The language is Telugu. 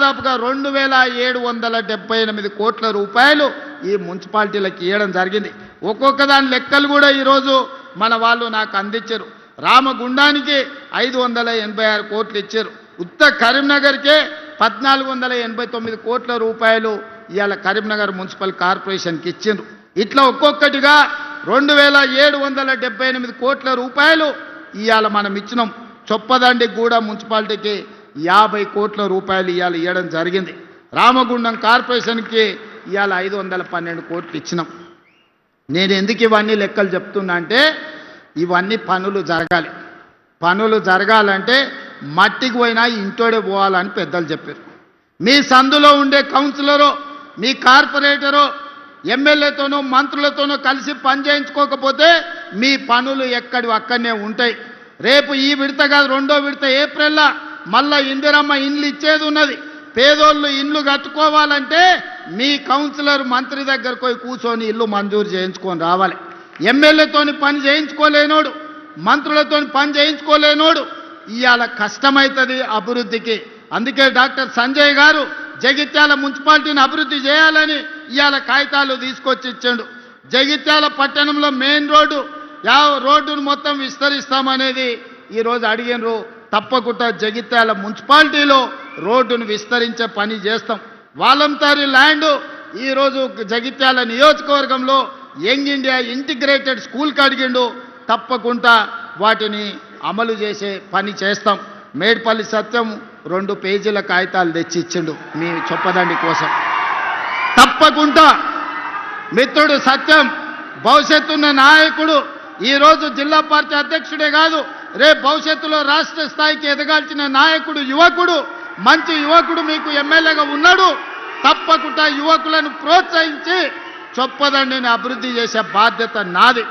దాదాపుగా 2778 కోట్ల రూపాయలు ఈ మున్సిపాలిటీలకు ఇవ్వడం జరిగింది. ఒక్కొక్క దాని లెక్కలు కూడా ఈరోజు మన వాళ్ళు నాకు అందించారు. రామగుండానికి 586 కోట్లు ఇచ్చారు. ఉత్త కరీంనగర్కే 1489 కోట్ల రూపాయలు ఇవాళ కరీంనగర్ మున్సిపల్ కార్పొరేషన్కి ఇచ్చిండ్రు. ఇట్లా ఒక్కొక్కటిగా 2778 కోట్ల రూపాయలు ఇవాళ మనం ఇచ్చినాం. చొప్పదండికి కూడా మున్సిపాలిటీకి 50 కోట్ల రూపాయలు ఇవాళ ఇవ్వడం జరిగింది. రామగుండం కార్పొరేషన్కి ఇవాళ 512 కోట్లు ఇచ్చినాం. నేను ఎందుకు ఇవన్నీ లెక్కలు చెప్తున్నా అంటే ఇవన్నీ పనులు జరగాలి. పనులు జరగాలంటే మట్టికి పోయినా ఇంటోడే పోవాలని పెద్దలు చెప్పారు. మీ సందులో ఉండే కౌన్సిలరో మీ కార్పొరేటరో ఎమ్మెల్యేతోనో మంత్రులతోనో కలిసి పని చేయించుకోకపోతే మీ పనులు అక్కడనే ఉంటాయి. రేపు ఈ విడత కాదు, రెండో విడత ఏప్రిల్లో మళ్ళా ఇందిరమ్మ ఇండ్లు ఇచ్చేది ఉన్నది. పేదోళ్ళు ఇండ్లు కట్టుకోవాలంటే మీ కౌన్సిలర్ మంత్రి దగ్గరకు పోయి కూర్చొని ఇల్లు మంజూరు చేయించుకొని రావాలి. ఎమ్మెల్యేతోని పని చేయించుకోలేనోడు, మంత్రులతోని పని చేయించుకోలేనోడు ఇవాళ కష్టమవుతుంది అభివృద్ధికి. అందుకే డాక్టర్ సంజయ్ గారు జగిత్యాల మున్సిపాలిటీని అభివృద్ధి చేయాలని ఇవాళ కాగితాలు తీసుకొచ్చి ఇచ్చాడు. జగిత్యాల పట్టణంలో మెయిన్ రోడ్డును మొత్తం విస్తరిస్తామనేది ఈరోజు అడిగినరు. తప్పకుండా జగిత్యాల మున్సిపాలిటీలో రోడ్డును విస్తరించే పని చేస్తాం. వాలంటరీ ల్యాండ్ ఈరోజు జగిత్యాల నియోజకవర్గంలో యంగ్ ఇండియా ఇంటిగ్రేటెడ్ స్కూల్కి అడిగిండు. తప్పకుండా వాటిని అమలు చేసే పని చేస్తాం. మేడ్పల్లి సత్యం 2 పేజీల కాగితాలు తెచ్చి ఇచ్చిండు మీ చొప్పదండి కోసం. తప్పకుండా మిత్రుడు సత్యం భవిష్యత్తున్న నాయకుడు. ఈరోజు జిల్లా పార్టీ అధ్యక్షుడే కాదు, రేపు భవిష్యత్తులో రాష్ట్ర స్థాయికి ఎదగాల్సిన నాయకుడు, యువకుడు, మంచి యువకుడు మీకు ఎమ్మెల్యేగా ఉన్నాడు. తప్పకుండా యువకులను ప్రోత్సహించి చొప్పదండిని అభివృద్ధి చేసే బాధ్యత నాది.